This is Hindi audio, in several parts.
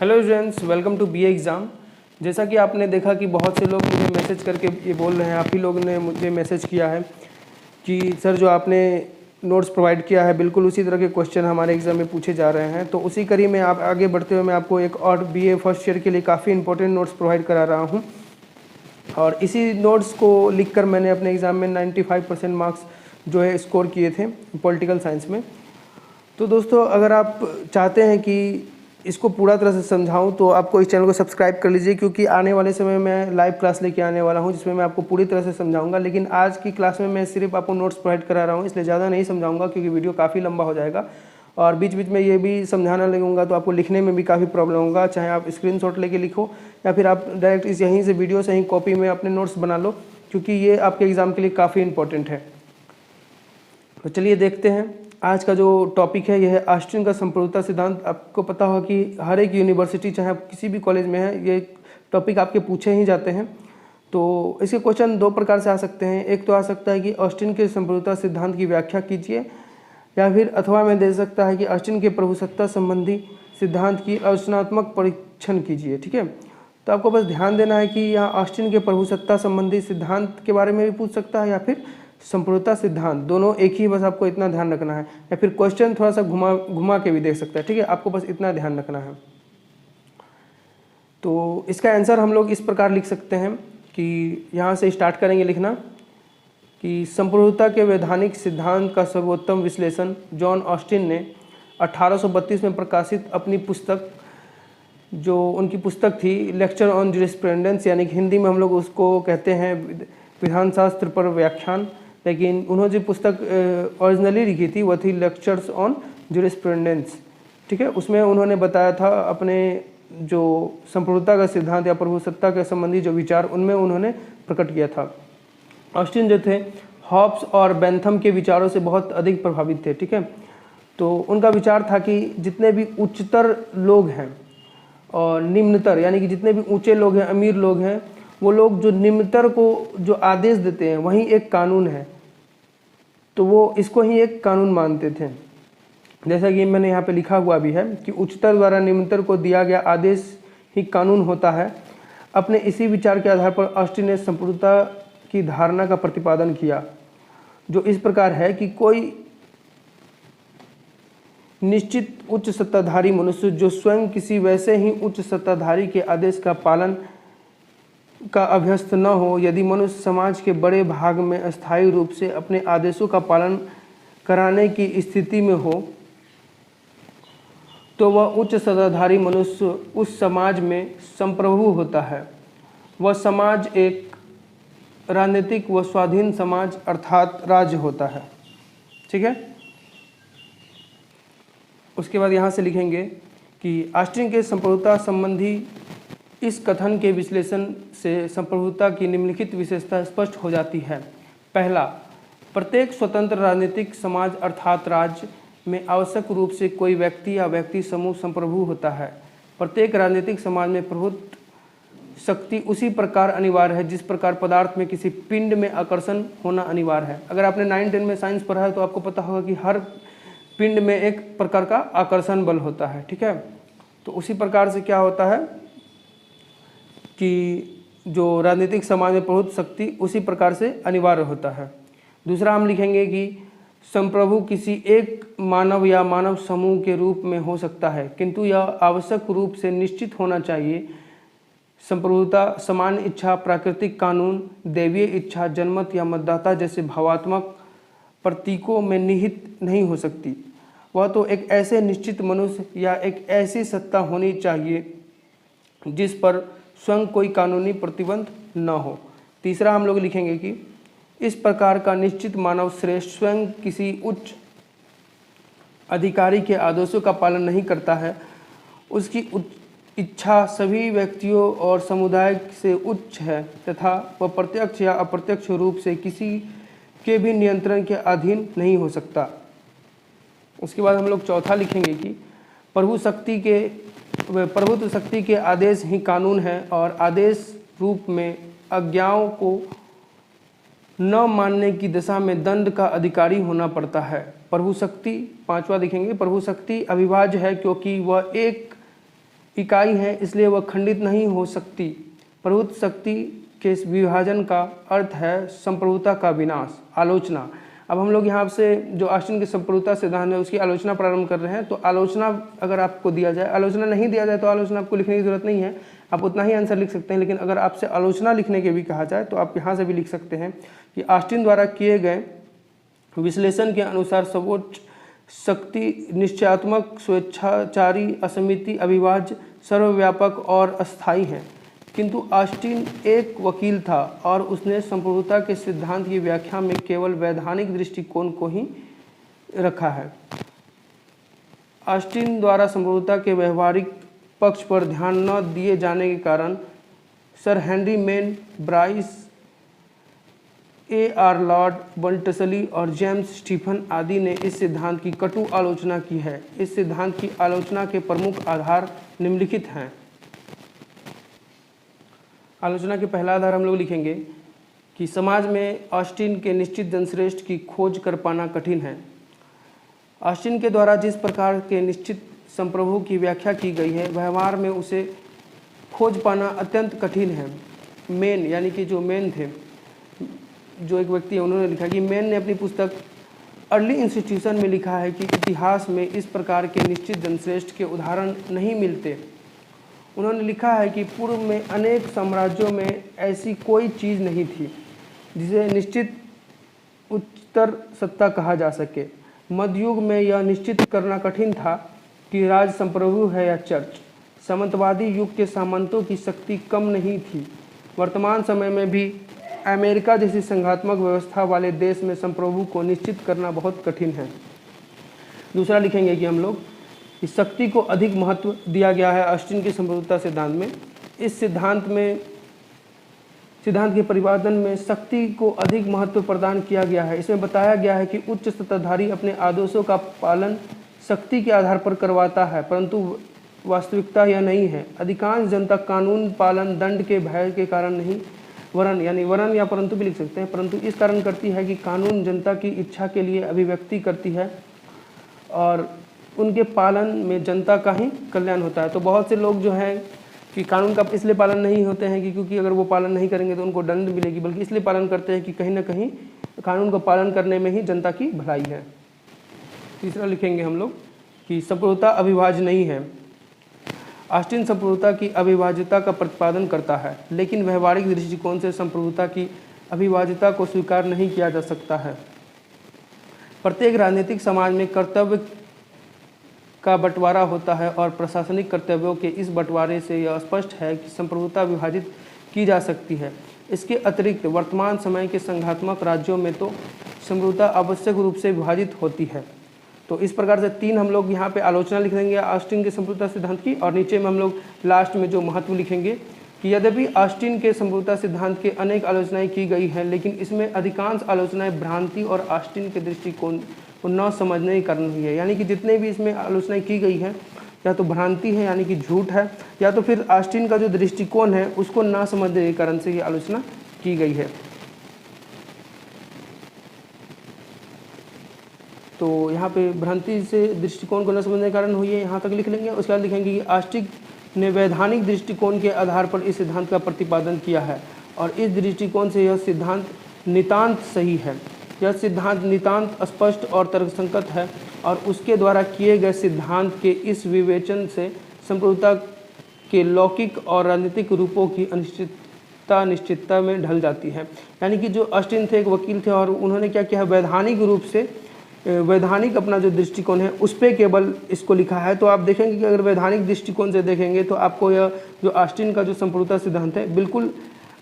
Hello students, welcome to BA exam. जैसा कि आपने देखा कि बहुत से लोग मुझे मैसेज करके ये बोल रहे हैं, आप ही लोगों ने मुझे मैसेज किया है कि सर जो आपने नोट्स प्रोवाइड किया है बिल्कुल उसी तरह के क्वेश्चन हमारे एग्ज़ाम में पूछे जा रहे हैं। तो उसी कड़ी में आप आगे बढ़ते हुए मैं आपको एक और बीए फर्स्ट ईयर के लिए काफ़ी इंपॉर्टेंट नोट्स प्रोवाइड करा रहा हूँ। और इसी नोट्स को लिखकर मैंने अपने एग्ज़ाम में 95% मार्क्स जो है स्कोर किए थे पॉलिटिकल साइंस में। तो दोस्तों, अगर आप चाहते हैं कि इसको पूरा तरह से समझाऊं तो आपको इस चैनल को सब्सक्राइब कर लीजिए, क्योंकि आने वाले समय में लाइव क्लास लेके आने वाला हूं जिसमें मैं आपको पूरी तरह से समझाऊंगा। लेकिन आज की क्लास में मैं सिर्फ आपको नोट्स प्रोवाइड करा रहा हूं, इसलिए ज़्यादा नहीं समझाऊंगा क्योंकि वीडियो काफ़ी लंबा हो जाएगा। और बीच बीच में ये भी समझाना लगूंगा तो आपको लिखने में भी काफ़ी प्रॉब्लम होगा, चाहे आप स्क्रीनशॉट लेके लिखो या फिर आप डायरेक्ट इस यहीं से वीडियो से ही कॉपी में अपने नोट्स बना लो, क्योंकि ये आपके एग्ज़ाम के लिए काफ़ी इंपॉर्टेंट है। तो चलिए देखते हैं आज का जो टॉपिक है, यह है ऑस्टिन का संप्रभुता सिद्धांत। आपको पता होगा कि हर एक यूनिवर्सिटी चाहे आप किसी भी कॉलेज में है, ये टॉपिक आपके पूछे ही जाते हैं। तो इसके क्वेश्चन दो प्रकार से आ सकते हैं। एक तो आ सकता है कि ऑस्टिन के संप्रभुता सिद्धांत की व्याख्या कीजिए, या फिर अथवा में दे सकता है कि ऑस्टिन के प्रभुसत्ता संबंधी सिद्धांत की आलोचनात्मक परीक्षण कीजिए। ठीक है, तो आपको बस ध्यान देना है कि यहाँ ऑस्टिन के प्रभुसत्ता संबंधी सिद्धांत के बारे में भी पूछ सकता है या फिर संप्रभुता सिद्धांत, दोनों एक ही। बस आपको इतना ध्यान रखना है, या फिर क्वेश्चन थोड़ा सा घुमा के भी देख सकता है। ठीक है, आपको बस इतना ध्यान रखना है। तो इसका आंसर हम लोग इस प्रकार लिख सकते हैं कि यहाँ से स्टार्ट करेंगे लिखना कि संप्रभुता के वैधानिक सिद्धांत का सर्वोत्तम विश्लेषण जॉन ऑस्टिन ने 1832 में प्रकाशित अपनी पुस्तक, जो उनकी पुस्तक थी लेक्चर ऑन ज्यूरिस्प्रूडेंस, यानी कि हिंदी में हम लोग उसको कहते हैं विधान शास्त्र पर व्याख्यान, लेकिन उन्होंने जो पुस्तक ओरिजिनली लिखी थी वह थी लेक्चर्स ऑन ज्यूरिस्प्रूडेंस। ठीक है, उसमें उन्होंने बताया था अपने जो संप्रभुता का सिद्धांत या प्रभुसत्ता के संबंधी जो विचार उनमें उन्होंने प्रकट किया था। ऑस्टिन जो थे हॉब्स और बेंथम के विचारों से बहुत अधिक प्रभावित थे। ठीक है, तो उनका विचार था कि जितने भी उच्चतर लोग हैं और निम्नतर, यानी कि जितने भी ऊंचे लोग हैं, अमीर लोग हैं, वो लोग जो निम्नतर को जो आदेश देते हैं वही एक कानून है, तो वो इसको ही एक कानून मानते थे। जैसा कि मैंने यहाँ पे लिखा हुआ भी है कि उच्चतर द्वारा निम्नतर को दिया गया आदेश ही कानून होता है। अपने इसी विचार के आधार पर ऑस्टिन ने संप्रभुता की धारणा का प्रतिपादन किया, जो इस प्रकार है कि कोई निश्चित उच्च सत्ताधारी मनुष्य जो स्वयं किसी वैसे ही उच्च सत्ताधारी के आदेश का पालन का अभ्यस्त न हो, यदि मनुष्य समाज के बड़े भाग में अस्थायी रूप से अपने आदेशों का पालन कराने की स्थिति में हो, तो वह उच्च सत्ताधारी मनुष्य उस समाज में संप्रभु होता है। वह समाज एक राजनीतिक व स्वाधीन समाज अर्थात राज्य होता है। ठीक है, उसके बाद यहाँ से लिखेंगे कि ऑस्टिन के संप्रभुता संबंधी इस कथन के विश्लेषण से संप्रभुता की निम्नलिखित विशेषता स्पष्ट हो जाती है। पहला, प्रत्येक स्वतंत्र राजनीतिक समाज अर्थात राज्य में आवश्यक रूप से कोई व्यक्ति या व्यक्ति समूह संप्रभु होता है। प्रत्येक राजनीतिक समाज में प्रभुत्व शक्ति उसी प्रकार अनिवार्य है जिस प्रकार पदार्थ में किसी पिंड में आकर्षण होना अनिवार्य है। अगर आपने 9-10 में साइंस पढ़ा है तो आपको पता होगा कि हर पिंड में एक प्रकार का आकर्षण बल होता है। ठीक है, तो उसी प्रकार से क्या होता है कि जो राजनीतिक समाज में प्रभुत्व शक्ति उसी प्रकार से अनिवार्य होता है। दूसरा हम लिखेंगे कि संप्रभु किसी एक मानव या मानव समूह के रूप में हो सकता है, किंतु यह आवश्यक रूप से निश्चित होना चाहिए। संप्रभुता सामान्य इच्छा, प्राकृतिक कानून, दैवीय इच्छा, जनमत या मतदाता जैसे भावात्मक प्रतीकों में निहित नहीं हो सकती। वह तो एक ऐसे निश्चित मनुष्य या एक ऐसी सत्ता होनी चाहिए जिस पर स्वयं कोई कानूनी प्रतिबंध न हो। तीसरा हम लोग लिखेंगे कि इस प्रकार का निश्चित मानव श्रेष्ठ स्वयं किसी उच्च अधिकारी के आदेशों का पालन नहीं करता है। उसकी इच्छा सभी व्यक्तियों और समुदाय से उच्च है तथा वह प्रत्यक्ष या अप्रत्यक्ष रूप से किसी के भी नियंत्रण के अधीन नहीं हो सकता। उसके बाद हम लोग चौथा लिखेंगे कि प्रभुत्व शक्ति के आदेश ही कानून है और आदेश रूप में अज्ञाओं को न मानने की दशा में दंड का अधिकारी होना पड़ता है। प्रभु शक्ति, पांचवा लिखेंगे, प्रभु शक्ति अविभाज्य है क्योंकि वह एक इकाई हैं, इसलिए वह खंडित नहीं हो सकती। प्रभुत्व शक्ति के इस विभाजन का अर्थ है संप्रभुता का विनाश। आलोचना। अब हम लोग यहाँ से जो ऑस्टिन के संप्रभुता सिद्धांत है उसकी आलोचना प्रारंभ कर रहे हैं। तो आलोचना अगर आपको दिया जाए, आलोचना नहीं दिया जाए तो आलोचना आपको लिखने की जरूरत नहीं है, आप उतना ही आंसर लिख सकते हैं। लेकिन अगर आपसे आलोचना लिखने के भी कहा जाए तो आप यहाँ से भी लिख सकते हैं कि ऑस्टिन द्वारा किए गए विश्लेषण के अनुसार सर्वोच्च शक्ति निश्चयात्मक, स्वेच्छाचारी, असमिति, अविभाज्य, सर्वव्यापक और अस्थायी है। किंतु ऑस्टिन एक वकील था और उसने संप्रभुता के सिद्धांत की व्याख्या में केवल वैधानिक दृष्टिकोण को ही रखा है। ऑस्टिन द्वारा संप्रभुता के व्यवहारिक पक्ष पर ध्यान न दिए जाने के कारण sir Henry Maine, Bryce, A.R. Lord बल्टसली और जेम्स स्टीफन आदि ने इस सिद्धांत की कटु आलोचना की है। इस सिद्धांत की आलोचना के प्रमुख आधार निम्नलिखित हैं। आलोचना के पहला आधार हम लोग लिखेंगे कि समाज में ऑस्टिन के निश्चित जनश्रेष्ठ की खोज कर पाना कठिन है। ऑस्टिन के द्वारा जिस प्रकार के निश्चित संप्रभु की व्याख्या की गई है, व्यवहार में उसे खोज पाना अत्यंत कठिन है। मेन यानी कि जो मेन थे, जो एक व्यक्ति है, उन्होंने लिखा कि मेन ने अपनी पुस्तक अर्ली इंस्टीट्यूशन में लिखा है कि इतिहास में इस प्रकार के निश्चित जनश्रेष्ठ के उदाहरण नहीं मिलते। उन्होंने लिखा है कि पूर्व में अनेक साम्राज्यों में ऐसी कोई चीज़ नहीं थी जिसे निश्चित उच्चतर सत्ता कहा जा सके। मध्ययुग में यह निश्चित करना कठिन था कि राज संप्रभु है या चर्च। सामंतवादी युग के सामंतों की शक्ति कम नहीं थी। वर्तमान समय में भी अमेरिका जैसी संघात्मक व्यवस्था वाले देश में संप्रभु को निश्चित करना बहुत कठिन है। दूसरा लिखेंगे कि हम लोग इस शक्ति को अधिक महत्व दिया गया है ऑस्टिन के संप्रभुता सिद्धांत में। इस सिद्धांत के परिवर्तन में शक्ति को अधिक महत्व प्रदान किया गया है। इसमें बताया गया है कि उच्च सत्ताधारी अपने आदेशों का पालन शक्ति के आधार पर करवाता है, परंतु वास्तविकता यह नहीं है। अधिकांश जनता कानून पालन दंड के भय के कारण नहीं, वरन या परंतु भी लिख सकते हैं, परंतु इस कारण करती है कि कानून जनता की इच्छा के लिए अभिव्यक्ति करती है और उनके पालन में जनता का ही कल्याण होता है। तो बहुत से लोग जो है कि कानून का इसलिए पालन नहीं होते हैं कि क्योंकि अगर वो पालन नहीं करेंगे तो उनको दंड मिलेगी, बल्कि इसलिए पालन करते हैं कि कहीं ना कहीं कानून का पालन करने में ही जनता की भलाई है। तीसरा लिखेंगे हम लोग कि संप्रभुता अविभाज्य नहीं है। ऑस्टिन संप्रभुता की अविभाज्यता का प्रतिपादन करता है, लेकिन व्यवहारिक दृष्टिकोण से संप्रभुता की अविभाज्यता को स्वीकार नहीं किया जा सकता है। प्रत्येक राजनीतिक समाज में कर्तव्य का बंटवारा होता है और प्रशासनिक कर्तव्यों के इस बंटवारे से यह स्पष्ट है कि संप्रभुता विभाजित की जा सकती है। इसके अतिरिक्त वर्तमान समय के संघात्मक राज्यों में तो संप्रभुता आवश्यक रूप से विभाजित होती है। तो इस प्रकार से तीन हम लोग यहाँ पे आलोचना लिख देंगे ऑस्टिन के संप्रभुता सिद्धांत की, और नीचे में हम लोग लास्ट में जो महत्व लिखेंगे कि यद्यपि ऑस्टिन के संप्रभुता सिद्धांत के अनेक आलोचनाएं की गई हैं, लेकिन इसमें अधिकांश आलोचनाएं भ्रांति और ऑस्टिन के दृष्टिकोण को न समझने के कारण हुई है। यानी कि जितने भी इसमें आलोचनाएं की गई हैं या तो भ्रांति है यानी कि झूठ है, या तो फिर ऑस्टिन का जो दृष्टिकोण है उसको ना समझने के कारण से ये आलोचना की गई है। तो यहाँ पे भ्रांति से दृष्टिकोण को न समझने के कारण हुई है, यहाँ तक लिख लेंगे। उसके बाद लिखेंगे कि ऑस्टिन ने वैधानिक दृष्टिकोण के आधार पर इस सिद्धांत का प्रतिपादन किया है और इस दृष्टिकोण से यह सिद्धांत नितांत सही है। यह सिद्धांत नितांत स्पष्ट और तर्कसंगत है और उसके द्वारा किए गए सिद्धांत के इस विवेचन से संप्रभुता के लौकिक और राजनीतिक रूपों की निश्चितता में ढल जाती है। यानी कि जो ऑस्टिन थे एक वकील थे और उन्होंने क्या किया है, वैधानिक रूप से वैधानिक अपना जो दृष्टिकोण है उस पर केवल इसको लिखा है। तो आप देखेंगे कि अगर वैधानिक दृष्टिकोण से देखेंगे तो आपको यह जो ऑस्टिन का जो संप्रभुता सिद्धांत है बिल्कुल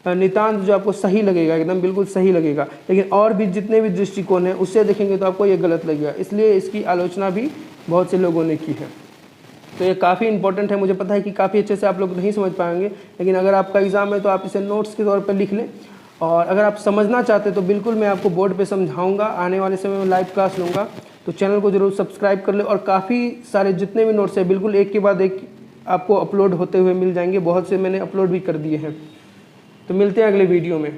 नितांत जो आपको सही लगेगा, एकदम बिल्कुल सही लगेगा। लेकिन और भी जितने भी दृष्टिकोण हैं उससे देखेंगे तो आपको ये गलत लगेगा, इसलिए इसकी आलोचना भी बहुत से लोगों ने की है। तो ये काफ़ी इंपॉर्टेंट है। मुझे पता है कि काफ़ी अच्छे से आप लोग नहीं समझ पाएंगे, लेकिन अगर आपका एग्ज़ाम है तो आप इसे नोट्स के तौर पर लिख लें, और अगर आप समझना चाहते तो बिल्कुल मैं आपको बोर्ड पे समझाऊंगा। आने वाले समय में लाइव क्लास लूँगा, तो चैनल को जरूर सब्सक्राइब कर ले। और काफ़ी सारे जितने भी नोट्स हैं बिल्कुल एक के बाद एक आपको अपलोड होते हुए मिल जाएंगे, बहुत से मैंने अपलोड भी कर दिए हैं। तो मिलते हैं अगले वीडियो में।